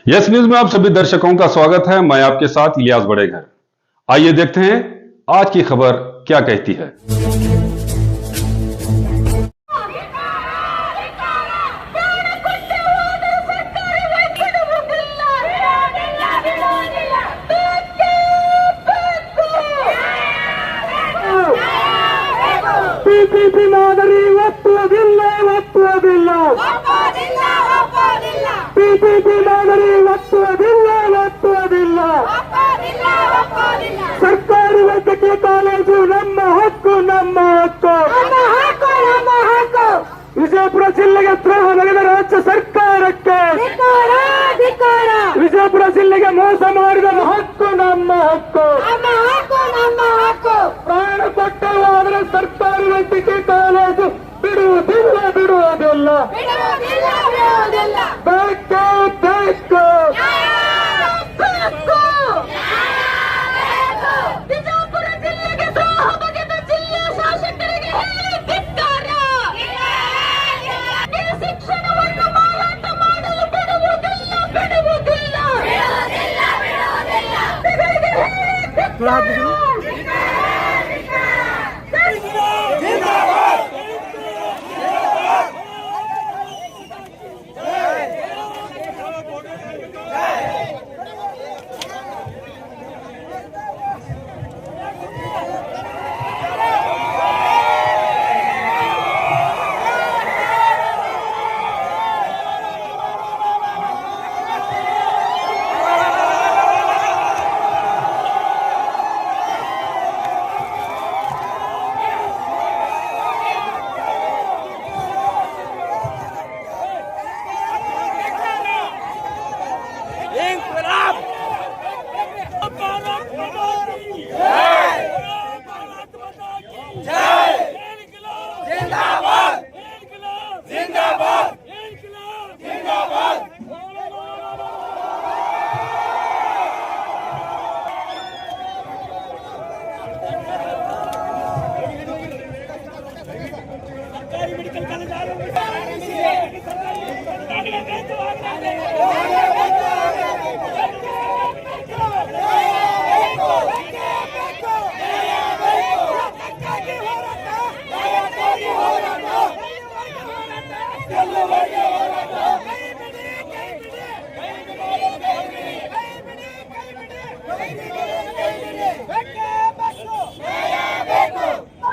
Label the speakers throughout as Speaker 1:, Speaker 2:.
Speaker 1: Yes news में आप सभी दर्शकों का स्वागत है। मैं आपके साथ इलियास बड़ेघर। आइए देखते हैं आज की खबर क्या कहती है।
Speaker 2: ಪಿಪಿಪಿ ಮಾದರಿ ಒಪ್ಪುವುದಿಲ್ಲ ಒಪ್ಪುವುದಿಲ್ಲ ಪಿಪಿಪಿ ಮಾದರಿ ಒಪ್ಪುವುದಿಲ್ಲ ಒಪ್ಪುವುದಿಲ್ಲ ಸರ್ಕಾರಿ ವೈದ್ಯಕೀಯ ಕಾಲೇಜು ನಮ್ಮ ಹಕ್ಕು ನಮ್ಮ ಹಕ್ಕು ವಿಜಯಪುರ ಜಿಲ್ಲೆಗೆ ದ್ರೋಹ ನಡೆದ ರಾಜ್ಯ ಸರ್ಕಾರಕ್ಕೆ ವಿಜಯಪುರ ಜಿಲ್ಲೆಗೆ ಮೋಸ ಮಾಡಿದ ಹಕ್ಕು ನಮ್ಮ ಹಕ್ಕು ಪ್ರಾಣ ಕೊಟ್ಟವಾದರೆ ಸರ್ಕಾರಿ ವೈದ್ಯಕೀಯ ಕಾಲೇಜು ಬಿಡುವುದಿಲ್ಲ ಬಿಡುವುದಿಲ್ಲ ಬೇಕು ಬೇಕು
Speaker 3: ಬಿಜಾಪುರ ಜಿಲ್ಲೆಗೆ ದ್ರೋಹ ಬಗೆದ ಜಿಲ್ಲೆಯ ಶಾಸಕರಿಗೆ ಧಿಕ್ಕಾರ. ಶಿಕ್ಷಣವನ್ನು ಮಾರಾಟ ಮಾಡಲು ಬಿಡುವುದಿಲ್ಲ ಬಿಡುವುದಿಲ್ಲ.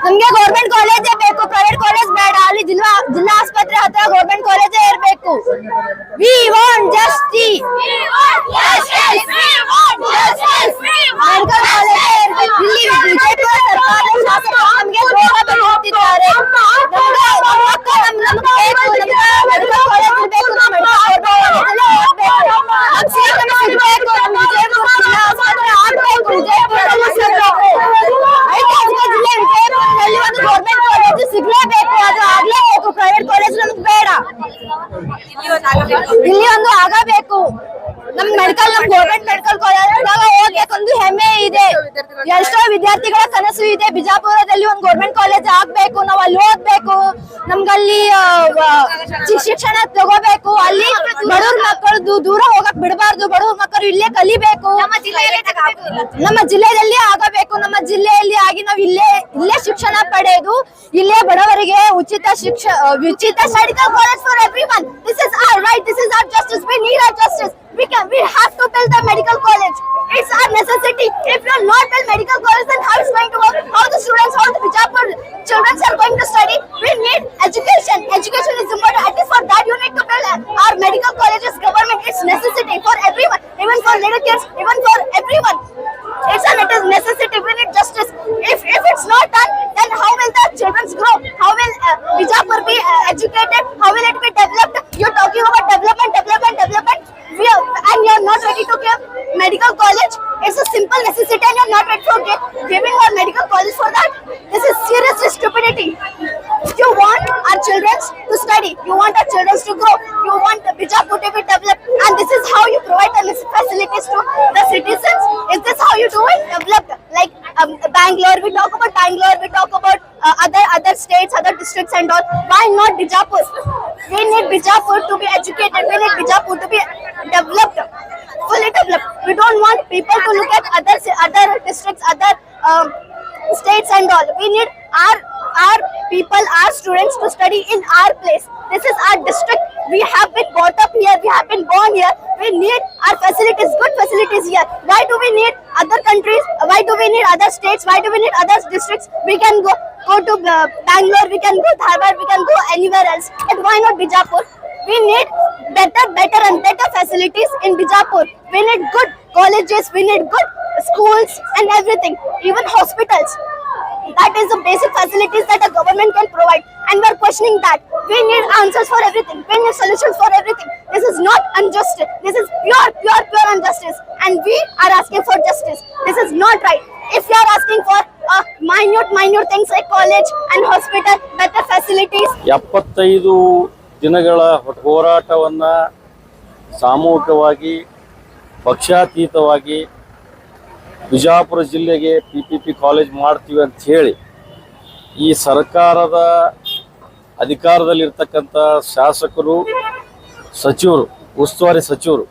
Speaker 4: ನಮ್ಗೆ ಗೌರ್ಮೆಂಟ್ ಕಾಲೇಜೇ ಬೇಕು, ಪ್ರೈವೇಟ್ ಕಾಲೇಜ್ ಬೇಡ. ಅಲ್ಲಿ ಜಿಲ್ಲಾ ಆಸ್ಪತ್ರೆ ಹತ್ರ ಗೌರ್ಮೆಂಟ್ ಕಾಲೇಜೇ ಇರಬೇಕು. We want justice. ಮೆಡಿಕಲ್ ಕಾಲೇಜೇ ಇರಬೇಕು. ಇಲ್ಲಿ ವಿಜಯಪುರ ಸರ್ಕಾರ ಶಾಸಕರು ನಮ್ಗೆ ದ್ರೋಹ ಬಗೆಹರಿಸಿದ್ದಾರೆ. ನಮ್ಗೆ ಬೇಕು, ಮೆಡಿಕಲ್ ಕಾಲೇಜ್ ಇರಬೇಕು. ಗೌರ್ಮೆಂಟ್ ಕಾಲೇಜ್ ಸಿಗ್ಲೇಬೇಕು, ಅದು ಆಗ್ಲೇಬೇಕು. ಪ್ರೈವೇಟ್ ಕಾಲೇಜ್ ನಮ್ಗೆ ಬೇಡ. ಇಲ್ಲಿ ಒಂದು ಆಗಬೇಕು. ನಮ್ ಗೌರ್ಮೆಂಟ್ ಮೆಡಿಕಲ್ ಕಾಲೇಜ್ ಹೋಗ್ಬೇಕಂದು ಹೆಮ್ಮೆ ಇದೆ. ಎಷ್ಟೋ ವಿದ್ಯಾರ್ಥಿಗಳ ಕನಸು ಇದೆ. ಬಿಜಾಪುರದಲ್ಲಿ ಒಂದು ಗೌರ್ಮೆಂಟ್ ಕಾಲೇಜ್ ಆಗ್ಬೇಕು, ನಾವ್ ಅಲ್ಲಿ ಓದ್ಬೇಕು, ನಮ್ಗಲ್ಲಿ ಶಿಕ್ಷಣ ತಗೋಬೇಕು. ಅಲ್ಲಿ ಬಡವ್ರ ಮಕ್ಕಳು ದೂರ ಹೋಗಕ್ ಬಿಡಬಾರ್ದು. ಬಡವ್ರ ಮಕ್ಕಳು ಇಲ್ಲೇ ಕಲಿಬೇಕು. ನಮ್ಮ ಜಿಲ್ಲೆಯಲ್ಲಿ ಆಗಬೇಕು. ನಮ್ಮ ಜಿಲ್ಲೆಯಲ್ಲಿ ಆಗಿ ನಾವ್ ಇಲ್ಲೇ ಶಿಕ್ಷಣ ಪಡೆದು ಇಲ್ಲೇ ಬಡವರಿಗೆ ಉಚಿತ medical college for everyone. This is our right. This is our justice. We need our justice. We have to build the medical college. It's our necessity. If we are not build medical college, then how it's going to work? How the students, how the Bijapur children are going to study? We need education. Education is important. At least for that, you need to build our medical colleges. Government, it's necessity for everyone, even for little kids, even for everyone. It is necessity. We need justice. If it's not done, then how will the children grow? How will Bijapur be educated? How will it be developed? You're talking about development. And you're not ready to give medical college. It's a simple necessity and you're not ready for giving our medical college for that. This is seriously stupidity. You want our children to study. You want our children to grow. You want Bijapur to be developed. And this is how you provide the facilities to the citizens. Is this how you do it? Developed. Like Bangalore, we talk about Bangalore, we talk about other states, other districts and all. Why not Bijapur? We need Bijapur to be educated. We need Bijapur to be developed. fully developed. We don't want people to look at other districts, other states and all. We need our people, our students to study in our place. This is our district. We have been brought up here. We have been born here. We need our facilities, good facilities here. Why do we need other countries? Why do we need other states? Why do we need other districts? We can go to Bangalore. We can go Dharwad. We can go anywhere else. But why not Bijapur? We need better facilities in Bijapur. We need good colleges. We need good schools and everything. Even hospitals. That is the basic facilities that a government can provide, and we are questioning that. We need answers for everything. We need solutions for everything. This is not injustice. This is pure injustice, and we are asking for justice. This is not right. If you are asking for minute things like college and hospital, better facilities.
Speaker 5: 75 ದಿನಗಳ ಹೋರಾಟವನ್ನ ಸಾಮೂಹಿಕವಾಗಿ ಪಕ್ಷಾತೀತವಾಗಿ ಬಿಜಾಪುರ ಜಿಲ್ಲೆಗೆ PPP college ಮಾಡ್ತೀವಿ ಅಂತ ಹೇಳಿ ಈ ಸರ್ಕಾರದ ಅಧಿಕಾರದಲ್ಲಿರ್ತಕ್ಕಂಥ ಶಾಸಕರು, ಸಚಿವರು, ಉಸ್ತುವಾರಿ ಸಚಿವರು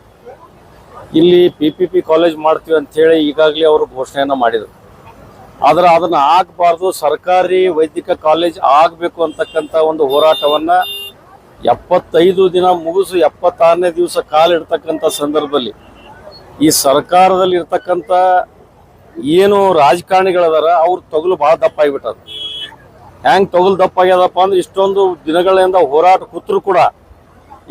Speaker 5: ಇಲ್ಲಿ PPP ಕಾಲೇಜ್ ಮಾಡ್ತೀವಿ ಅಂತ ಹೇಳಿ ಈಗಾಗಲೇ ಅವರು ಘೋಷಣೆಯನ್ನು ಮಾಡಿದರು. ಆದರೆ ಅದನ್ನು ಆಗಬಾರ್ದು, ಸರ್ಕಾರಿ ವೈದ್ಯಕ ಕಾಲೇಜ್ ಆಗಬೇಕು ಅಂತಕ್ಕಂಥ ಒಂದು ಹೋರಾಟವನ್ನು 75 ದಿನ ಮುಗಿಸು 76ನೇ ದಿವಸ ಕಾಲಿಡ್ತಕ್ಕಂಥ ಸಂದರ್ಭದಲ್ಲಿ ಈ ಸರ್ಕಾರದಲ್ಲಿ ಇರ್ತಕ್ಕಂಥ ಏನು ರಾಜಕಾರಣಿಗಳದಾರ ಅವ್ರ ತೊಗಲು ಭಾಳ ದಪ್ಪ ಆಗಿಬಿಟ್ಟದ. ಹೆಂಗೆ ತೊಗಲು ದಪ್ಪ ಆಗ್ಯದಪ್ಪ ಅಂದ್ರೆ ಇಷ್ಟೊಂದು ದಿನಗಳಿಂದ ಹೋರಾಟ ಕೂತರು ಕೂಡ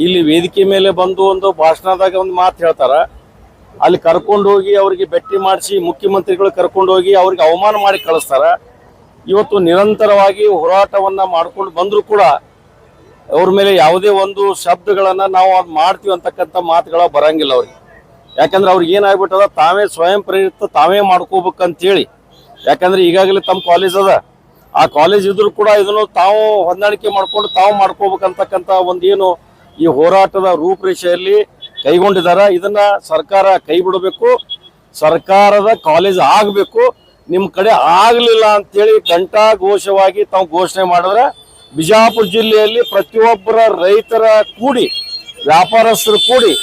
Speaker 5: ಇಲ್ಲಿ ವೇದಿಕೆ ಮೇಲೆ ಬಂದು ಒಂದು ಭಾಷಣದಾಗ ಒಂದು ಮಾತು ಹೇಳ್ತಾರ, ಅಲ್ಲಿ ಕರ್ಕೊಂಡು ಹೋಗಿ ಅವ್ರಿಗೆ ಭೇಟಿ ಮಾಡಿಸಿ ಮುಖ್ಯಮಂತ್ರಿಗಳು ಕರ್ಕೊಂಡು ಹೋಗಿ ಅವ್ರಿಗೆ ಅವಮಾನ ಮಾಡಿ ಕಳಿಸ್ತಾರ. ಇವತ್ತು ನಿರಂತರವಾಗಿ ಹೋರಾಟವನ್ನ ಮಾಡ್ಕೊಂಡು ಬಂದರೂ ಕೂಡ ಅವ್ರ ಮೇಲೆ ಯಾವುದೇ ಒಂದು ಶಬ್ದಗಳನ್ನ ನಾವು ಅದು ಮಾಡ್ತೀವಿ ಅಂತಕ್ಕಂಥ ಮಾತುಗಳ ಬರಂಗಿಲ್ಲ ಅವ್ರಿಗೆ. ಯಾಕಂದ್ರೆ ಅವ್ರಿಗೆ ಏನಾಗ್ಬಿಟ್ಟದ, ತಾವೇ ಸ್ವಯಂ ಪ್ರೇರಿತ ತಾವೇ ಮಾಡ್ಕೋಬೇಕಂತೇಳಿ. ಯಾಕಂದ್ರೆ ಈಗಾಗಲೇ ತಮ್ಮ ಕಾಲೇಜ್ ಅದ, ಆ ಕಾಲೇಜ್ ಇದ್ರು ಕೂಡ ಇದನ್ನು ತಾವು ಹೊಂದಾಣಿಕೆ ಮಾಡ್ಕೊಂಡು ತಾವು ಮಾಡ್ಕೋಬೇಕಂತಕ್ಕಂಥ ಒಂದೇನು ಈ ಹೋರಾಟದ ರೂಪರೇಷೆಯಲ್ಲಿ ಕೈಗೊಂಡಿದ್ದಾರೆ. ಇದನ್ನ ಸರ್ಕಾರ ಕೈ ಬಿಡಬೇಕು, ಸರ್ಕಾರದ ಕಾಲೇಜ್ ಆಗಬೇಕು. ನಿಮ್ಮ ಕಡೆ ಆಗಲಿಲ್ಲ ಅಂತೇಳಿ ಘಂಟಾಘೋಷವಾಗಿ ತಾವು ಘೋಷಣೆ ಮಾಡಿದ್ರೆ ಬಿಜಾಪುರ ಜಿಲ್ಲೆಯಲ್ಲಿ ಪ್ರತಿಯೊಬ್ಬರ ರೈತರ ಕೂಡಿ, ವ್ಯಾಪಾರಸ್ಥರು ಕೂಡಿ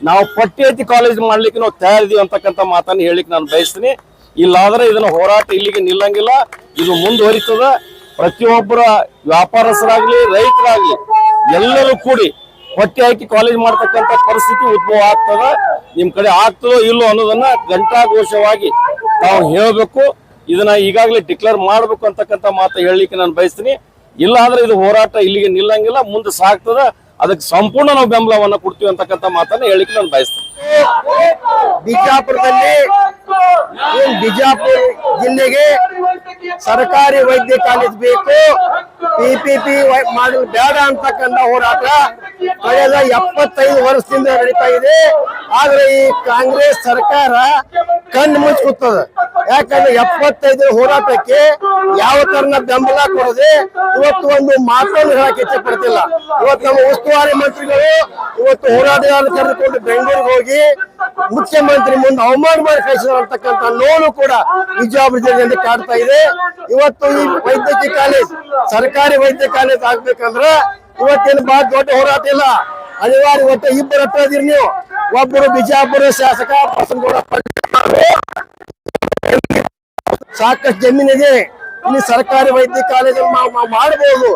Speaker 5: ನಾವು ಪಠ್ಯೇತಿ ಕಾಲೇಜ್ ಮಾಡ್ಲಿಕ್ಕೆ ನಾವು ತಯಾರಿದೀವಿ ಅಂತಕ್ಕಂಥ ಮಾತನ್ನು ಹೇಳಿಕ್ಕೆ ನಾನು ಬಯಸ್ತೀನಿ. ಇಲ್ಲಾದ್ರೆ ಇದನ್ನ ಹೋರಾಟ ಇಲ್ಲಿಗೆ ನಿಲ್ಲಂಗಿಲ್ಲ, ಇದು ಮುಂದುವರಿತದ. ಪ್ರತಿಯೊಬ್ಬರ ವ್ಯಾಪಾರಸ್ಥರಾಗ್ಲಿ ರೈತರಾಗ್ಲಿ ಎಲ್ಲರೂ ಕೂಡಿ ಹೊಟ್ಟೆ ಹಾಕಿ ಕಾಲೇಜ್ ಮಾಡ್ತಕ್ಕಂಥ ಪರಿಸ್ಥಿತಿ ಉದ್ಭವ ಆಗ್ತದ. ನಿಮ್ ಕಡೆ ಆಗ್ತದೋ ಇಲ್ಲೋ ಅನ್ನೋದನ್ನ ಘಂಟಾಘೋಷವಾಗಿ ತಾವು ಹೇಳಬೇಕು. ಇದನ್ನ ಈಗಾಗಲೇ ಡಿಕ್ಲೇರ್ ಮಾಡ್ಬೇಕು ಅಂತಕ್ಕಂಥ ಮಾತು ಹೇಳಲಿಕ್ಕೆ ನಾನು ಬಯಸ್ತೀನಿ. ಇಲ್ಲ ಅಂದ್ರೆ ಇದು ಹೋರಾಟ ಇಲ್ಲಿಗೆ ನಿಲ್ಲಂಗಿಲ್ಲ, ಮುಂದೆ ಸಾಗ್ತದ. ಅದಕ್ಕೆ ಸಂಪೂರ್ಣ ನಾವು ಬೆಂಬಲವನ್ನ ಕೊಡ್ತೀವಿ ಅಂತಕ್ಕಂಥ ಮಾತನ್ನ ಹೇಳಿಕ್ಕೆ ನಾನು ಬಯಸ್ತೀನಿ.
Speaker 6: ಬಿಜಾಪುರದಲ್ಲಿ ಬಿಜಾಪುರ ಜಿಲ್ಲೆಗೆ ಸರ್ಕಾರಿ ವೈದ್ಯ ಕಾಲೇಜ್ ಬೇಕು, PPP ಮಾಡಲು ಬೇಡ ಅಂತಕ್ಕಂಥ ಹೋರಾಟ ಕಳೆದ 75 ವರ್ಷದಿಂದ ನಡೀತಾ ಇದೆ. ಆದ್ರೆ ಈ ಕಾಂಗ್ರೆಸ್ ಸರ್ಕಾರ ಕಣ್ಣು ಮುಚ್ಚಿಕೊತದ. ಯಾಕಂದ್ರೆ 75 ಹೋರಾಟಕ್ಕೆ ಯಾವ ತರನ ಬೆಂಬಲ ಕೊಡದೆ ಇವತ್ತು ಒಂದು ಮಾತನ್ನು ಹೇಳಕ್ಕೆ ಇಚ್ಛೆ ಪಡ್ತಿಲ್ಲ. ಇವತ್ತು ನಮ್ಮ ಉಸ್ತುವಾರಿ ಮಂತ್ರಿಗಳು ಇವತ್ತು ಹೋರಾಟಗಾರರು ಕರೆದುಕೊಂಡು ಬೆಂಗಳೂರಿಗೆ ಹೋಗಿ ಮುಖ್ಯಮಂತ್ರಿ ಮುಂದೆ ಅವಮಾನ ಮಾಡಿ ಕಳಿಸಿದ್ರು ಅಂತಕ್ಕಂಥ ನೋವು ಕೂಡ ಬಿಜಾಪುರ ಜಿಲ್ಲೆಯಲ್ಲಿ ಕಾಡ್ತಾ ಇದೆ. ಇವತ್ತು ಈ ವೈದ್ಯಕೀಯ ಕಾಲೇಜ್ ಸರ್ಕಾರಿ ವೈದ್ಯ ಕಾಲೇಜ್ ಆಗ್ಬೇಕಂದ್ರೆ ಇವತ್ತೇನು ಬಹಳ ದೊಡ್ಡ ಹೋರಾಟ ಇಲ್ಲ, ಅನಿವಾರ್ಯ. ಇವತ್ತು ಇಬ್ಬರು ಹತ್ತಿರದಿರಿ ನೀವು. ಒಬ್ಬರು ಬಿಜಾಪುರ ಶಾಸಕ ಬಸನಗೌಡ ಸಾಕಷ್ಟು ಜಮೀನಿದೆ, ಇಲ್ಲಿ ಸರ್ಕಾರಿ ವೈದ್ಯ ಕಾಲೇಜ್ ಮಾಡಬಹುದು.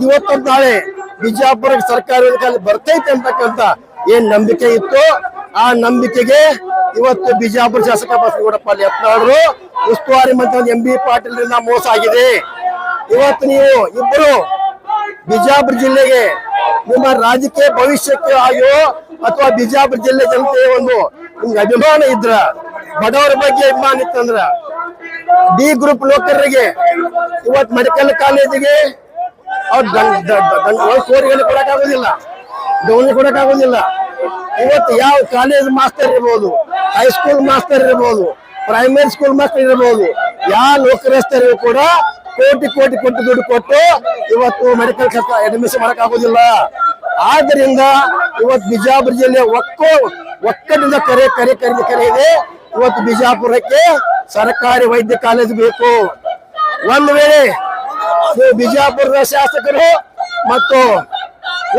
Speaker 6: ಇವತ್ತು ನಾಳೆ ಬಿಜಾಪುರ ಸರ್ಕಾರಿ ವೈದ್ಯ ಕಾಲೇಜ್ ಬರ್ತೈತೆ ಅಂತಕ್ಕಂಥ ಏನ್ ನಂಬಿಕೆ ಇತ್ತು, ಆ ನಂಬಿಕೆಗೆ ಇವತ್ತು ಬಿಜಾಪುರ ಶಾಸಕ ಬಸನಗೌಡಪ್ಪ ಯತ್ನಾಳರು ಉಸ್ತುವಾರಿ ಮಂತ್ರಿ MB ಪಾಟೀಲ್ ಮೋಸ ಆಗಿದೆ. ಇವತ್ತು ನೀವು ಇಬ್ಬರು ಬಿಜಾಪುರ ಜಿಲ್ಲೆಗೆ ನಿಮ್ಮ ರಾಜಕೀಯ ಭವಿಷ್ಯಕ್ಕೆ ಆಗೋ ಅಥವಾ ಬಿಜಾಪುರ ಜಿಲ್ಲೆ ಜನತೆ ಒಂದು ನಿಮ್ಗೆ ಅಭಿಮಾನ ಇದ್ರ, ಬಡವರ ಬಗ್ಗೆ ಅಭಿಮಾನ ಇತ್ತಂದ್ರ D ಗ್ರೂಪ್ ನೌಕರರಿಗೆ ಇವತ್ತು ಮೆಡಿಕಲ್ ಕಾಲೇಜಿಗೆ ಅವ್ರು ಕೋರಿಗಳು ಕೊಡಕ್ಕಾಗೋದಿಲ್ಲ, ಡೌನಿ ಕೊಡಕ್ಕಾಗೋದಿಲ್ಲ. ಇವತ್ತು ಯಾವ ಕಾಲೇಜ್ ಮಾಸ್ತರ್ ಇರ್ಬೋದು, ಹೈಸ್ಕೂಲ್ ಮಾಸ್ತರ್ ಇರ್ಬೋದು, ಪ್ರೈಮರಿ ಸ್ಕೂಲ್ ಮಾಸ್ತರ್ ಇರ್ಬೋದು, ಯಾವ ನೌಕರಸ್ಥರಿಗೂ ಕೂಡ ಕೋಟಿ ದುಡ್ಡು ಕೊಟ್ಟು ಇವತ್ತು ಮೆಡಿಕಲ್ ಅಡ್ಮಿಷನ್ ಮಾಡಕ್ ಆಗೋದಿಲ್ಲ. ಆದ್ರಿಂದ ಇವತ್ತು ಬಿಜಾಪುರ ಜಿಲ್ಲೆ ಒಕ್ಕಲಿಂದ ಕರೆ ಇದೆ. ಇವತ್ತು ಬಿಜಾಪುರಕ್ಕೆ ಸರ್ಕಾರಿ ವೈದ್ಯ ಕಾಲೇಜ್ ಬೇಕು. ಒಂದು ವೇಳೆ ನೀವು ಬಿಜಾಪುರದ ಶಾಸಕರು ಮತ್ತು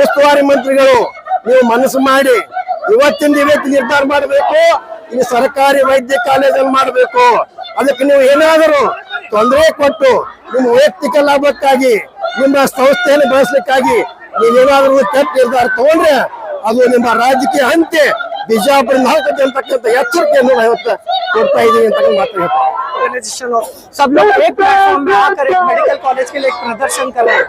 Speaker 6: ಉಸ್ತುವಾರಿ ಮಂತ್ರಿಗಳು ನೀವು ಮನಸ್ಸು ಮಾಡಿ ಇವತ್ತಿಂದ ನಿರ್ಧಾರ ಮಾಡಬೇಕು. ಇನ್ನು ಸರ್ಕಾರಿ ವೈದ್ಯ ಕಾಲೇಜಲ್ಲಿ ಮಾಡಬೇಕು. ಅದಕ್ಕೆ ನೀವು ಏನಾದರೂ ತೊಂದರೆ ಕೊಟ್ಟು ನಿಮ್ಮ ವೈಯಕ್ತಿಕ ಲಾಭಕ್ಕಾಗಿ ನಿಮ್ಮ ಸಂಸ್ಥೆಯನ್ನು ಬೆಳೆಸಲಿಕ್ಕಾಗಿ ನೀವೇನಾದ್ರೂ ಕೆಟ್ಟ ನಿರ್ಧಾರ ತಗೊಂಡ್ರೆ ಅದು ನಿಮ್ಮ ರಾಜಕೀಯ ಅಂತ್ಯ ಬಿಜಾಪುರ ಹಾಕುತ್ತೆ ಅಂತಕ್ಕಂಥ ಎಚ್ಚರಿಕೆಯನ್ನು ಇವತ್ತು ಕೊಡ್ತಾ ಇದೀವಿ ಅಂತ ಮಾತು ಹೇಳ್ತಾರೆ.
Speaker 7: ऑर्गेनाइजेशन हो, सब लोग एक प्लेटफॉर्म में आकर एक मेडिकल कॉलेज के लिए एक प्रदर्शन कर रहे हैं।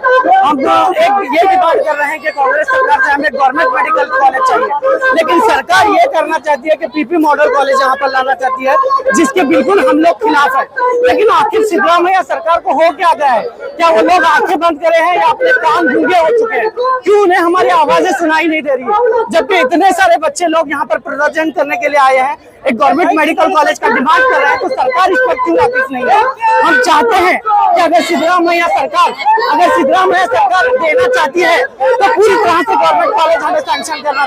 Speaker 7: हम एक ये डिमांड कर रहे हैं कि कांग्रेस सरकार से हमें गवर्नमेंट मेडिकल कॉलेज चाहिए, लेकिन सरकार ये करना चाहती है कि पीपी मॉडल कॉलेज यहाँ पर लाना चाहती है, जिसके बिल्कुल हम लोग खिलाफ है। लेकिन आखिर सिद्धरामैया सरकार को हो क्या गया है? क्या वो लोग आंखें बंद करे हैं या अपने कान गूंगे हो चुके हैं? क्यों उन्हें हमारी आवाजें सुनाई नहीं दे रही है? जबकि इतने सारे बच्चे लोग यहाँ पर प्रदर्शन करने के लिए आए हैं, एक गवर्नमेंट मेडिकल कॉलेज का डिमांड कर रहे हैं, तो सरकार इस पर क्यों वापिस नहीं है? हम चाहते हैं कि अगर सिद्धरामैया सरकार देना चाहती है तो पूरी तरह से गवर्नमेंट कॉलेज हमें सैंक्शन करना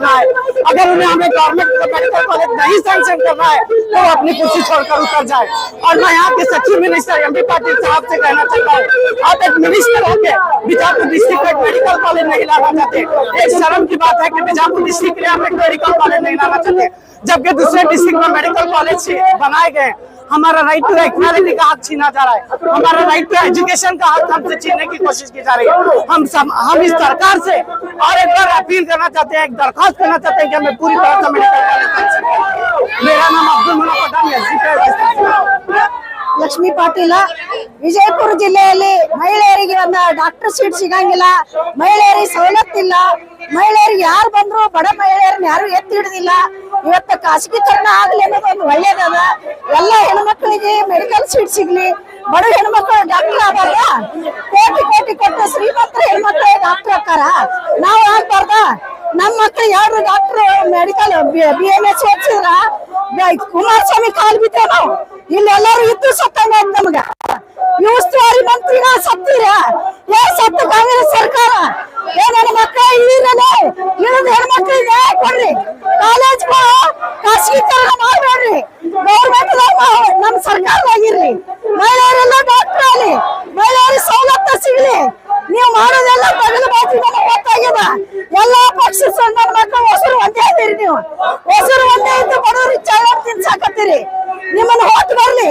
Speaker 7: है। अगर उन्हें हमें गवर्नमेंट मेडिकल कॉलेज नहीं सैंक्शन करना है तो वो अपनी कुर्सी छोड़कर उतर जाए। और मैं यहाँ के सचिव मिनिस्टर एमपी पाटिल साहब से कहना चाहता हूँ, आप एक मिनिस्टर होकर बीजापुर डिस्ट्रिक्ट में मेडिकल कॉलेज नहीं लाना चाहते। एक शर्म की बात है कि बीजापुर डिस्ट्रिक्ट में हम एक मेडिकल कॉलेज नहीं लाना चाहते, जबकि दूसरे डिस्ट्रिक्ट में मेडिकल कॉलेज बनाए गए। हमारा राइट टू इक्वालिटी का हक छीना जा रहा है, हमारा राइट टू एजुकेशन का हक हमसे छीनने की कोशिश की जा रही है। हम इस सरकार से और एक बार अपील करना चाहते हैं, एक दरखास्त करना चाहते हैं कि हमें पूरी तरह से मेडिकल कॉलेज। मेरा नाम अब्दुल मुना पठान है।
Speaker 4: ಲಕ್ಷ್ಮೀ ಪಾಟೀಲ. ವಿಜಯಪುರ ಜಿಲ್ಲೆಯಲ್ಲಿ ಮಹಿಳೆಯರಿಗೆ ಒಂದು ಡಾಕ್ಟರ್ ಸೀಟ್ ಸಿಗಂಗಿಲ್ಲ, ಮಹಿಳೆಯರಿಗೆ ಸವಲತ್ತಿಲ್ಲ, ಮಹಿಳೆಯರಿಗೆ ಯಾರು ಬಂದ್ರು ಬಡ ಮಹಿಳೆಯರನ್ನ ಯಾರು ಎತ್ತಿ ಹಿಡಿದಿಲ್ಲ. ಇವತ್ತು ಖಾಸಗೀಕರಣ ಆಗ್ಲಿ ಅನ್ನೋದು ಒಂದು ಒಳ್ಳೇದದ. ಎಲ್ಲ ಹೆಣ್ಮಕ್ಳಿಗೆ ಮೆಡಿಕಲ್ ಸೀಟ್ ಸಿಗ್ಲಿ, ಬಡ ಹೆಣ್ಮಕ್ಳು ಡಾಕ್ಟರ್ ಆಗಾರ, ಕೋಟಿ ಕೋಟಿ ಕೊಟ್ಟು ಶ್ರೀಮಂತರ ಹೆಣ್ಮಕ್ಳು ಡಾಕ್ಟರ್ ಆಕಾರ ನಾವು ಆಗ್ಬಾರ್ದ? ನಮ್ಮ ಮಕ್ಳು ಯಾರು ಡಾಕ್ಟರ್ ಮೆಡಿಕಲ್ BMS ಓದಿಸಿದ್ರ ಕುಮಾರಸ್ವಾಮಿ ಕಾಲ್ ಬಿದ್ದೆ ನಾವು ಇಲ್ಲೆಲ್ಲರೂ ಇದ್ದು ಸತ್ತಂಗ ನಮ್ಗ. ಉಸ್ತುವಾರಿ ಮಂತ್ರಿನ ಸತ್ತೀರ ಸತ್ತು ಕಾಂಗ್ರೆಸ್ ಸರ್ಕಾರ. ನನ್ನ ಮಕ್ಕಳ ಇಳಿದ ಹೆಣ್ಮಕ್ಳಿಗೆ ಕೊಡ್ರಿ, ಕಾಲೇಜ್ ಖಾಸಗೀಕರಣ ಮಾಡ್ಬೇಡ್ರಿ, ಗೌರ್ಮೆಂಟ್ ನಮ್ ಸರ್ಕಾರದಾಗಿರ್ಲಿ, ಮಹಿಳೆಯರೆಲ್ಲ ಡಾಕ್ಟರ್ ಆಗಲಿ, ಮಹಿಳೆಯರಿಗೆ ಸವಲತ್ತು ಸಿಗ್ಲಿ. ನೀವು ಮಾಡೋದೆಲ್ಲ ತಗಲು ಬಾಕಿ ನಮಗೆ ಗೊತ್ತಾಗ್ಯದ. ಎಲ್ಲಾ ಪಕ್ಷ ಸಣ್ಣ ಮಕ್ಕಳು ಹೊಸರು ಒಂದೇ ಇದೀರಿ, ನೀವು ಹೊಸರು ಒಂದೇ ಇದ್ದು ಬಡವರು ಚಾಳ ತಿನ್ಸಾಕತ್ತೀರಿ. ನಿಮ್ಮನ್ನ ಹೋಟ್ ಬರ್ಲಿ,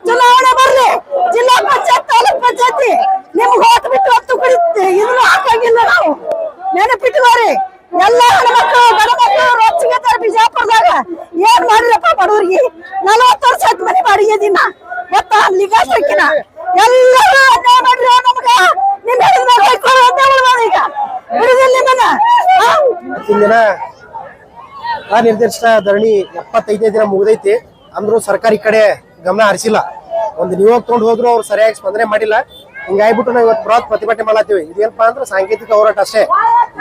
Speaker 4: ಚುನಾವಣೆ ಬರ್ಲಿ, ಜಿಲ್ಲಾ ಪಂಚಾಯತ್ ತಾಲೂಕ್ ಪಂಚಾಯತಿ ನಿಮ್ಗೆ ಹೋಟ್ ಬಿಟ್ಟು ಹೊತ್ತು ಕುಡಿತೀವಿ, ಇದನ್ನು ಹಾಕಂಗಿಲ್ಲ ನಾವು. ನೆನಪಿಟ್ಕೋರಿ, ಎಲ್ಲ ಹೆಣ್ಮಕ್ಳು ಬಡ ಮಕ್ಕಳು ರೊಚ್ಚಿಗೆತ್ತಾರೆ ಬಿಜಾಪುರದಾಗ. ಏನ್ ಮಾಡಿರಪ್ಪ ಬಡವ್ರಿಗೆ? 40 ವರ್ಷ ಆಯ್ತು ಮನೆ ಬಾಡಿಗೆ ದಿನ ಗೊತ್ತಾ? ಲಿಂಗಾಶ್ರಕ್ಕಿನ ಎಲ್ಲರೂ ಅನ್ಯಾಯ ಮಾಡ್ರಿ ನಮ್ಗ. ನಿಮ್ ಹೇಳಿದ್ಮೇಲೆ ಕೈಕೊಳ್ಳೋ ಅನ್ಯಾಯ ಈಗ ಬಿಡುದಿಲ್ಲ ನಿಮ್ಮನ್ನ.
Speaker 6: ದಿನ ಅನಿರ್ದಿಷ್ಟ ಧರಣಿ 75ನೇ ದಿನ ಮುಗಿದೈತಿ ಅಂದ್ರೂ ಸರ್ಕಾರ ಈ ಕಡೆ ಗಮನ ಹರಿಸಿಲ್ಲ. ಒಂದು ನಿಯೋಗ ತಗೊಂಡು ಹೋದ್ರು ಅವ್ರು ಸರಿಯಾಗಿ ಸ್ಪಂದನೆ ಮಾಡಿಲ್ಲ. ಹಿಂಗಾಗ್ಬಿಟ್ಟು ನಾವು ಇವತ್ತು ಬೃಹತ್ ಪ್ರತಿಭಟನೆ ಮಾಡತ್ತೀವಿ. ಇದೇನಪ್ಪಾ ಅಂದ್ರೆ ಸಾಂಕೇತಿಕ ಹೋರಾಟ ಅಷ್ಟೇ.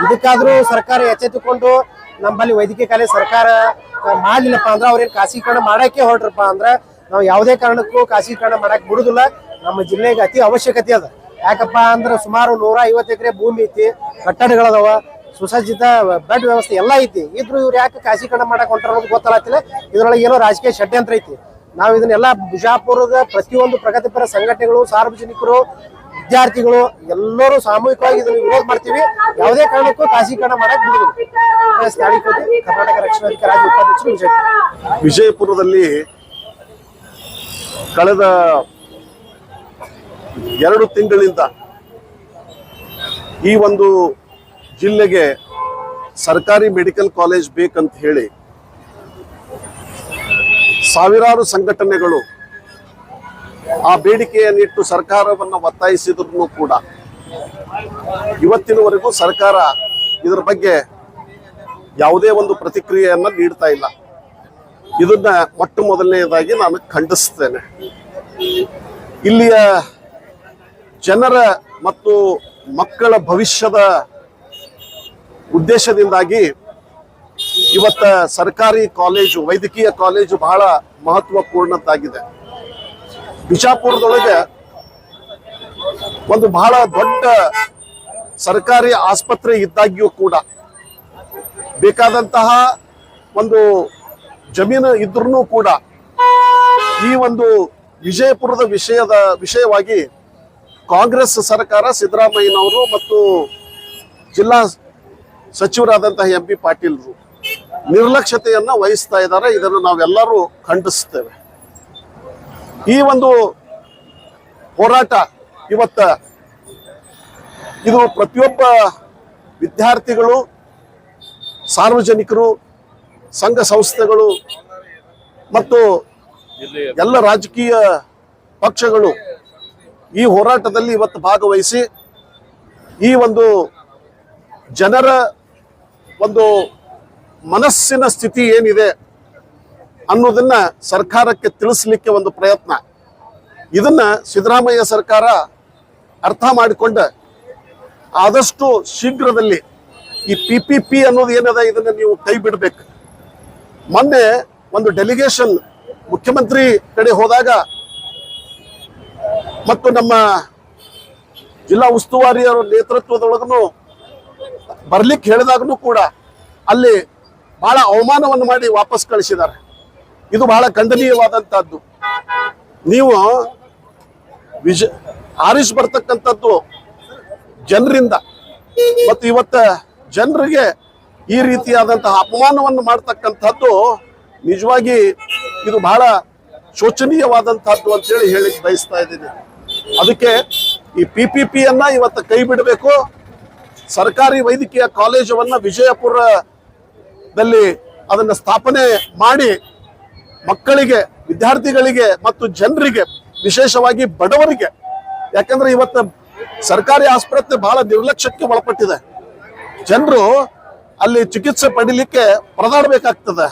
Speaker 6: ಇದಕ್ಕಾದ್ರೂ ಸರ್ಕಾರ ಎಚ್ಚೆತ್ತುಕೊಂಡು ನಮ್ಮಲ್ಲಿ ವೈದ್ಯಕೀಯ ಕಾಲೇಜ್ ಸರ್ಕಾರ ಮಾಡ್ಲಿಲ್ಲಪ್ಪ ಅಂದ್ರೆ ಅವ್ರೇನ್ ಖಾಸಗೀಕರಣ ಮಾಡಕ್ಕೆ ಹೊರಟ್ರಪ್ಪ ಅಂದ್ರೆ ನಾವು ಯಾವುದೇ ಕಾರಣಕ್ಕೂ ಖಾಸಗೀಕರಣ ಮಾಡಕ್ ಬಿಡುದಿಲ್ಲ. ನಮ್ಮ ಜಿಲ್ಲೆಗೆ ಅತಿ ಅವಶ್ಯಕತೆ ಅದ. ಯಾಕಪ್ಪ ಅಂದ್ರೆ ಸುಮಾರು 150 ಎಕರೆ ಭೂಮಿ ಐತಿ, ಕಟ್ಟಡಗಳದಾವ, ಸುಸಜ್ಜಿತ ಬೆಡ್ ವ್ಯವಸ್ಥೆ ಎಲ್ಲ ಐತಿ. ಇದ್ರು ಇವ್ರು ಯಾಕೆ ಖಾಸಗೀಕರಣ ಮಾಡಕ್ ಹೊಂಟಾರ ಅನ್ನೋದು ಗೊತ್ತಾಗತ್ತಿಲ್ಲ. ಇದ್ರೊಳಗೆ ಏನೋ ರಾಜಕೀಯ ಷಡ್ಯಂತ್ರ ಐತಿ. ನಾವು ಇದನ್ನೆಲ್ಲ ಬಿಜಾಪುರದ ಪ್ರತಿಯೊಂದು ಪ್ರಗತಿಪರ ಸಂಘಟನೆಗಳು, ಸಾರ್ವಜನಿಕರು, ವಿದ್ಯಾರ್ಥಿಗಳು ಎಲ್ಲರೂ ಸಾಮೂಹಿಕವಾಗಿ ಇದನ್ನು ವಿರೋಧ ಮಾಡ್ತೀವಿ. ಯಾವುದೇ ಕಾರಣಕ್ಕೂ ಖಾಸಗೀಕರಣ ಮಾಡಕ್ ಬಿಡುವುದು. ಕರ್ನಾಟಕ ರಕ್ಷಣಾ ವೇದಿಕೆ ರಾಜ್ಯ ಉಪಾಧ್ಯಕ್ಷರು
Speaker 8: ವಿಜಯಪುರದಲ್ಲಿ ಕಳೆದ 2 ತಿಂಗಳಿಂದ ಈ ಒಂದು ಜಿಲ್ಲೆಗೆ ಸರ್ಕಾರಿ ಮೆಡಿಕಲ್ ಕಾಲೇಜ್ ಬೇಕಂತ ಹೇಳಿ ಸಾವಿರಾರು ಸಂಘಟನೆಗಳು ಆ ಬೇಡಿಕೆಯನ್ನಿಟ್ಟು ಸರ್ಕಾರವನ್ನು ಒತ್ತಾಯಿಸಿದ್ರು ಕೂಡ ಇವತ್ತಿನವರೆಗೂ ಸರ್ಕಾರ ಇದರ ಬಗ್ಗೆ ಯಾವುದೇ ಒಂದು ಪ್ರತಿಕ್ರಿಯೆಯನ್ನ ನೀಡ್ತಾ ಇಲ್ಲ. ಇದನ್ನ ಮೊಟ್ಟ ಮೊದಲನೆಯದಾಗಿ ನಾನು ಖಂಡಿಸ್ತೇನೆ. ಇಲ್ಲಿಯ ಜನರ ಮತ್ತು ಮಕ್ಕಳ ಭವಿಷ್ಯದ ಉದ್ದೇಶದಿಂದಾಗಿ ಇವತ್ತ ಸರ್ಕಾರಿ ಕಾಲೇಜು, ವೈದ್ಯಕೀಯ ಕಾಲೇಜು ಬಹಳ ಮಹತ್ವಪೂರ್ಣದ್ದಾಗಿದೆ. ಬಿಜಾಪುರದೊಳಗೆ ಒಂದು ಬಹಳ ದೊಡ್ಡ ಸರ್ಕಾರಿ ಆಸ್ಪತ್ರೆ ಇದ್ದಾಗ್ಯೂ ಕೂಡ ಬೇಕಾದಂತಹ ಒಂದು ಜಮೀನು ಇದ್ರೂ ಕೂಡ ಈ ಒಂದು ವಿಜಯಪುರದ ವಿಷಯವಾಗಿ ಕಾಂಗ್ರೆಸ್ ಸರ್ಕಾರ, ಸಿದ್ದರಾಮಯ್ಯನವರು ಮತ್ತು ಜಿಲ್ಲಾ ಸಚಿವರಾದಂತಹ MP ಪಾಟೀಲ್ರು ನಿರ್ಲಕ್ಷ್ಯತೆಯನ್ನ ವಹಿಸ್ತಾ ಇದ್ದಾರೆ. ಇದನ್ನು ನಾವೆಲ್ಲರೂ ಖಂಡಿಸ್ತೇವೆ. ಈ ಒಂದು ಹೋರಾಟ ಇವತ್ತ ಇದು ಪ್ರತಿಯೊಬ್ಬ ವಿದ್ಯಾರ್ಥಿಗಳು, ಸಾರ್ವಜನಿಕರು, ಸಂಘ ಸಂಸ್ಥೆಗಳು ಮತ್ತು ಎಲ್ಲ ರಾಜಕೀಯ ಪಕ್ಷಗಳು ಈ ಹೋರಾಟದಲ್ಲಿ ಇವತ್ತು ಭಾಗವಹಿಸಿ ಈ ಒಂದು ಜನರ ಒಂದು ಮನಸ್ಸಿನ ಸ್ಥಿತಿ ಏನಿದೆ ಅನ್ನೋದನ್ನ ಸರ್ಕಾರಕ್ಕೆ ತಿಳಿಸ್ಲಿಕ್ಕೆ ಒಂದು ಪ್ರಯತ್ನ. ಇದನ್ನ ಸಿದ್ದರಾಮಯ್ಯ ಸರ್ಕಾರ ಅರ್ಥ ಮಾಡಿಕೊಂಡ ಆದಷ್ಟು ಶೀಘ್ರದಲ್ಲಿ ಈ PPP ಅನ್ನೋದು ಏನದ ಇದನ್ನ ನೀವು ಕೈ ಬಿಡಬೇಕು. ಮೊನ್ನೆ ಒಂದು ಡೆಲಿಗೇಷನ್ ಮುಖ್ಯಮಂತ್ರಿ ಕಡೆ ಹೋದಾಗ ಮತ್ತು ನಮ್ಮ ಜಿಲ್ಲಾ ಉಸ್ತುವಾರಿಯವರ ನೇತೃತ್ವದೊಳಗೂ ಬರ್ಲಿಕ್ಕೆ ಹೇಳಿದಾಗನು ಕೂಡ ಅಲ್ಲಿ ಬಹಳ ಅವಮಾನವನ್ನು ಮಾಡಿ ವಾಪಸ್ ಕಳಿಸಿದ್ದಾರೆ. ಇದು ಬಹಳ ಖಂಡನೀಯವಾದಂತಹದ್ದು. ನೀವು ಆರಿಸಿ ಬರ್ತಕ್ಕಂಥದ್ದು ಜನರಿಂದ, ಮತ್ತು ಇವತ್ತ ಜನರಿಗೆ ಈ ರೀತಿಯಾದಂತಹ ಅಪಮಾನವನ್ನು ಮಾಡ್ತಕ್ಕಂಥದ್ದು ನಿಜವಾಗಿ ಇದು ಬಹಳ ಶೋಚನೀಯವಾದಂತಹದ್ದು ಅಂತೇಳಿ ಹೇಳಿಕ್ ಬಯಸ್ತಾ ಇದ್ದೀನಿ. ಅದಕ್ಕೆ ಈ PPP ಅನ್ನ ಇವತ್ತು ಕೈ ಬಿಡಬೇಕು. ಸರ್ಕಾರಿ ವೈದ್ಯಕೀಯ ಕಾಲೇಜವನ್ನ ವಿಜಯಪುರದಲ್ಲಿ ಅದನ್ನ ಸ್ಥಾಪನೆ ಮಾಡಿ ಮಕ್ಕಳಿಗೆ, ವಿದ್ಯಾರ್ಥಿಗಳಿಗೆ ಮತ್ತು ಜನರಿಗೆ, ವಿಶೇಷವಾಗಿ ಬಡವರಿಗೆ, ಯಾಕಂದ್ರೆ ಇವತ್ತು ಸರ್ಕಾರಿ ಆಸ್ಪತ್ರೆ ಬಹಳ ನಿರ್ಲಕ್ಷ್ಯಕ್ಕೆ ಒಳಪಟ್ಟಿದೆ. ಜನರು ಅಲ್ಲಿ ಚಿಕಿತ್ಸೆ ಪಡಿಲಿಕ್ಕೆ ಪರದಾಡಬೇಕಾಗ್ತದೆ.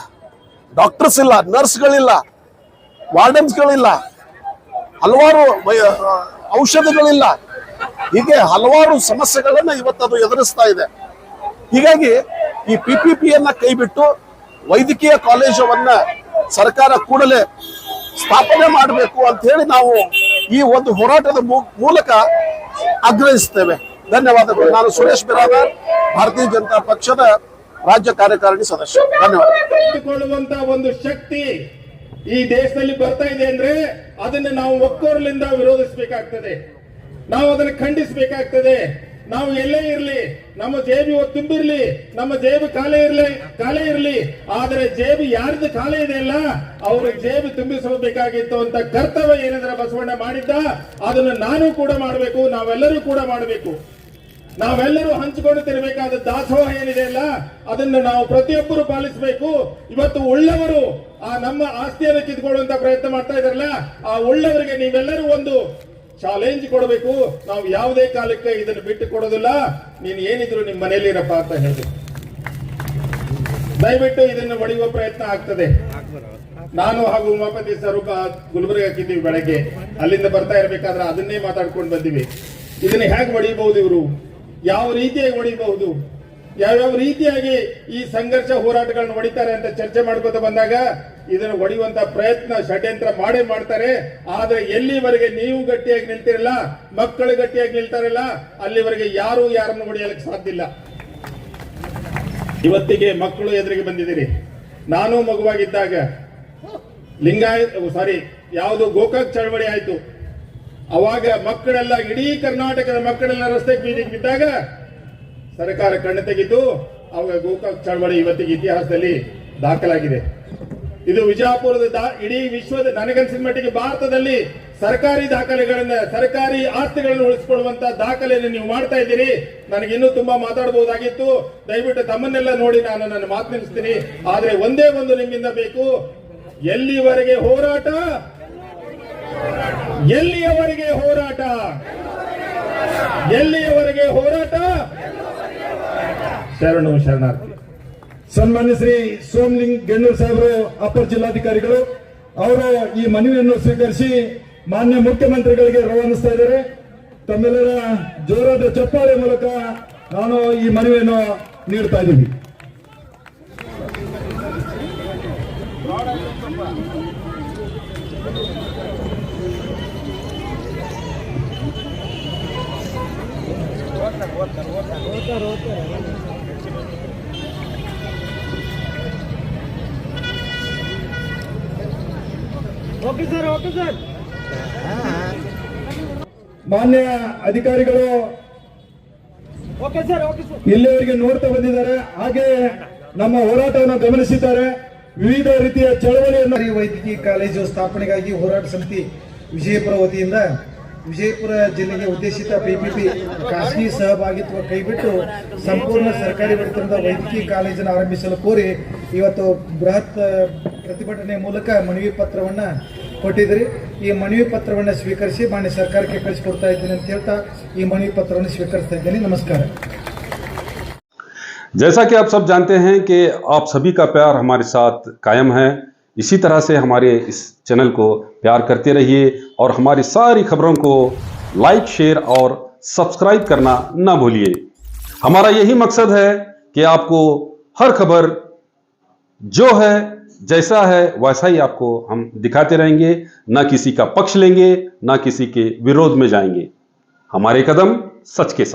Speaker 8: ಡಾಕ್ಟರ್ಸ್ ಇಲ್ಲ, ನರ್ಸ್ಗಳಿಲ್ಲ, ವಾರ್ಡನ್ಸ್ಗಳಿಲ್ಲ, ಹಲವಾರು ಔಷಧಗಳಿಲ್ಲ, ಹೀಗೆ ಹಲವಾರು ಸಮಸ್ಯೆಗಳನ್ನ ಇವತ್ತದು ಎದುರಿಸ್ತಾ ಇದೆ. ಹೀಗಾಗಿ ಈ PPP ಅನ್ನ ಕೈಬಿಟ್ಟು ವೈದ್ಯಕೀಯ ಕಾಲೇಜವನ್ನ ಸರ್ಕಾರ ಕೂಡಲೇ ಸ್ಥಾಪನೆ ಮಾಡಬೇಕು ಅಂತ ಹೇಳಿ ನಾವು ಈ ಒಂದು ಹೋರಾಟದ ಮೂಲಕ ಆಗ್ರಹಿಸ್ತೇವೆ. ಧನ್ಯವಾದಗಳು. ನಾನು ಸುರೇಶ್ ಬಿರಾದಾರ್, ಭಾರತೀಯ ಜನತಾ ಪಕ್ಷದ ರಾಜ್ಯ ಕಾರ್ಯಕಾರಿಣಿ ಸದಸ್ಯ. ಧನ್ಯವಾದ.
Speaker 2: ಒಂದು ಶಕ್ತಿ ಈ ದೇಶದಲ್ಲಿ ಬರ್ತಾ ಇದೆ ಅಂದ್ರೆ ಅದನ್ನ ನಾವು ಒಕ್ಕೊರಲಿಂದ ವಿರೋಧಿಸಬೇಕಾಗ್ತದೆ, ನಾವು ಅದನ್ನು ಖಂಡಿಸಬೇಕಾಗ್ತದೆ. ನಾವು ಎಲ್ಲೇ ಇರಲಿ, ನಮ್ಮ ಜೇಬು ತುಂಬಿರ್ಲಿ, ನಮ್ಮ ಜೇಬು ಖಾಲಿ ಇರಲಿ, ಆದರೆ ಜೇಬು ಯಾರ್ದು ಖಾಲಿ ಇದೆ ಅಲ್ಲ ಅವ್ರ ಜೇಬು ತುಂಬಿಸಬೇಕಾಗಿತ್ತು ಅಂತ ಕರ್ತವ್ಯ ಏನಿದ್ರೆ ಬಸವಣ್ಣ ಮಾಡಿದ್ದ, ಅದನ್ನು ನಾನು ಕೂಡ ಮಾಡಬೇಕು, ನಾವೆಲ್ಲರೂ ಕೂಡ ಮಾಡಬೇಕು. ನಾವೆಲ್ಲರೂ ಹಂಚಿಕೊಂಡು ತಿರಬೇಕಾದ ದಾಸೋಹ ಏನಿದೆ ಅಲ್ಲ ಅದನ್ನು ನಾವು ಪ್ರತಿಯೊಬ್ಬರು ಪಾಲಿಸಬೇಕು. ಇವತ್ತು ಉಳ್ಳವರು ಆ ನಮ್ಮ ಆಸ್ತಿಯನ್ನು ಕಿತ್ಕೊಳ್ಳುವಂತ ಪ್ರಯತ್ನ ಮಾಡ್ತಾ ಇದಾರಲ್ಲ, ಆ ಉಳ್ಳವರಿಗೆ ನೀವೆಲ್ಲರೂ ಒಂದು ಚಾಲೆಂಜ್ ಕೊಡಬೇಕು. ನಾವು ಯಾವುದೇ ಕಾಲಕ್ಕೆ ಇದನ್ನು ಬಿಟ್ಟು ಕೊಡೋದಿಲ್ಲ, ನೀನು ಏನಿದ್ರು ನಿಮ್ಮ ಮನೆಯಲ್ಲಿ ಇರಪ್ಪ ಅಂತ ಹೇಳಬೇಕು. ದಯವಿಟ್ಟು ಇದನ್ನು ಹೊಡೆಯುವ ಪ್ರಯತ್ನ ಆಗ್ತದೆ. ನಾನು ಹಾಗೂ ಉಮಾಪತಿ ಸ್ವರೂಪ ಗುಲ್ಬರ್ಗ ಹಾಕಿದ್ದೀವಿ. ಬೆಳಗ್ಗೆ ಅಲ್ಲಿಂದ ಬರ್ತಾ ಇರಬೇಕಾದ್ರೆ ಅದನ್ನೇ ಮಾತಾಡ್ಕೊಂಡು ಬಂದಿವಿ. ಇದನ್ನ ಹೇಗೆ ಹೊಡೆಯಬಹುದು, ಇವರು ಯಾವ ರೀತಿಯಾಗಿ ಹೊಡೆಯಬಹುದು, ಯಾವ್ಯಾವ ರೀತಿಯಾಗಿ ಈ ಸಂಘರ್ಷ ಹೋರಾಟಗಳನ್ನ ಹೊಡಿತಾರೆ ಅಂತ ಚರ್ಚೆ ಮಾಡ್ಕೋತ ಬಂದಾಗ ಇದನ್ನು ಹೊಡೆಯುವಂತ ಪ್ರಯತ್ನ ಷಡ್ಯಂತ್ರ ಮಾಡೇ ಮಾಡ್ತಾರೆ. ಆದ್ರೆ ಎಲ್ಲಿವರೆಗೆ ನೀವು ಗಟ್ಟಿಯಾಗಿ ನಿಲ್ತಿರಲ್ಲ, ಮಕ್ಕಳು ಗಟ್ಟಿಯಾಗಿ ನಿಲ್ತಾರಲ್ಲ, ಅಲ್ಲಿವರೆಗೆ ಯಾರು ಯಾರನ್ನು ಹೊಡೆಯಲಿಕ್ಕೆ ಸಾಧ್ಯ ಇಲ್ಲ. ಇವತ್ತಿಗೆ ಮಕ್ಕಳು ಎದುರಿಗೆ ಬಂದಿದ್ದೀರಿ. ನಾನು ಮಗುವಾಗಿದ್ದಾಗ ಯಾವುದು ಗೋಕಾಕ್ ಚಳವಳಿ ಆಯ್ತು, ಅವಾಗ ಮಕ್ಕಳೆಲ್ಲ, ಇಡೀ ಕರ್ನಾಟಕದ ಮಕ್ಕಳೆಲ್ಲ ರಸ್ತೆ ಬೀದಿಗೆ ಬಿದ್ದಾಗ ಸರ್ಕಾರ ಕಣ್ಣು ತೆಗೆದು ಅವಾಗ ಗೋಕಾಕ್ ಚಳವಳಿ ಇವತ್ತಿಗೆ ಇತಿಹಾಸದಲ್ಲಿ ದಾಖಲಾಗಿದೆ. ಇದು ವಿಜಯಪುರದ ಇಡೀ ವಿಶ್ವದ, ನನಗನ್ಸಿದ ಮಟ್ಟಿಗೆ ಭಾರತದಲ್ಲಿ ಸರ್ಕಾರಿ ದಾಖಲೆಗಳನ್ನ, ಸರ್ಕಾರಿ ಆಸ್ತಿಗಳನ್ನು ಉಳಿಸಿಕೊಳ್ಳುವಂತ ದಾಖಲೆಯನ್ನು ನೀವು ಮಾಡ್ತಾ ಇದ್ದೀರಿ. ನನಗಿನ್ನೂ ತುಂಬಾ ಮಾತಾಡಬಹುದಾಗಿತ್ತು. ದಯವಿಟ್ಟು ತಮ್ಮನ್ನೆಲ್ಲ ನೋಡಿ ನಾನು ನನ್ನ ಮಾತು ನಿಲ್ಲಿಸ್ತೀನಿ. ಆದ್ರೆ ಒಂದೇ ಒಂದು ನಿಮ್ಮಿಂದ ಬೇಕು, ಎಲ್ಲಿವರೆಗೆ ಹೋರಾಟ, ಎಲ್ಲಿಯವರೆಗೆ ಹೋರಾಟ, ಎಲ್ಲಿಯವರೆಗೆ ಹೋರಾಟ. ಶರಣಾರ್ಥಿ.
Speaker 9: ಸನ್ಮಾನ್ಯ ಶ್ರೀ ಸೋಮಲಿಂಗ್ ಗೆಣ್ಣೂರ್ ಸಾಹೇಬರು, ಅಪರ ಜಿಲ್ಲಾಧಿಕಾರಿಗಳು, ಅವರು ಈ ಮನವಿಯನ್ನು ಸ್ವೀಕರಿಸಿ ಮಾನ್ಯ ಮುಖ್ಯಮಂತ್ರಿಗಳಿಗೆ ರವಾನಿಸ್ತಾ ಇದ್ದಾರೆ. ತಮ್ಮೆಲ್ಲರ ಜೋರಾದ ಚಪ್ಪಾಳೆ ಮೂಲಕ ನಾನು ಈ ಮನವಿಯನ್ನು ನೀಡ್ತಾ ಇದ್ದೀವಿ. ಮಾನ್ಯ ಅಧಿಕಾರಿಗಳು ಇಲ್ಲಿವರೆಗೆ ನೋಡ್ತಾ ಬಂದಿದ್ದಾರೆ. ಹಾಗೆ ನಮ್ಮ ಹೋರಾಟವನ್ನು ಗಮನಿಸಿದ್ದಾರೆ. ವಿವಿಧ ರೀತಿಯ ಚಳವಳಿಯನ್ನು
Speaker 10: ವೈದ್ಯಕೀಯ ಕಾಲೇಜು ಸ್ಥಾಪನೆಗಾಗಿ ಹೋರಾಟ ಸಮಿತಿ ವಿಜಯಪುರ ವತಿಯಿಂದ ವಿಜಯಪುರ ಜಿಲ್ಲೆಗೆ ಉದ್ದೇಶಿತ PPP ಖಾಸಗಿ ಸಹಭಾಗಿತ್ವ ಕೈಬಿಟ್ಟು ಸಂಪೂರ್ಣ ಸರ್ಕಾರಿ ಒಡೆತನದ ವೈದ್ಯಕೀಯ ಕಾಲೇಜನ್ನು ಆರಂಭಿಸಲು ಕೋರಿ ಇವತ್ತು ಬೃಹತ್ ಪ್ರತಿಭಟನೆ ಮೂಲಕ ಮನವಿ ಪತ್ರವನ್ನು ಕೊಟ್ಟಿದ್ರಿ. ಈ ಮನವಿ ಪತ್ರವನ್ನು ಸ್ವೀಕರಿಸಿ ಮಾನ್ಯ ಸರ್ಕಾರಕ್ಕೆ ಕಳಿಸಿಕೊಡ್ತಾ ಇದ್ದೇನೆ ಅಂತ ಹೇಳ್ತಾ ಈ ಮನವಿ ಪತ್ರವನ್ನು ಸ್ವೀಕರಿಸ್ತಾ ಇದ್ದೇನೆ. ನಮಸ್ಕಾರ.
Speaker 1: जैसा कि आप सब जानते हैं कि आप सभी का प्यार हमारे साथ कायम है, इसी तरह से हमारे इस चैनल को प्यार करते रहिए और हमारी सारी खबरों को लाइक, शेयर और सब्सक्राइब करना ना भूलिए. हमारा यही मकसद है कि आपको हर खबर जो है जैसा है वैसा ही आपको हम दिखाते रहेंगे, ना किसी का पक्ष लेंगे, ना किसी के विरोध में जाएंगे. हमारे कदम सच के साथ.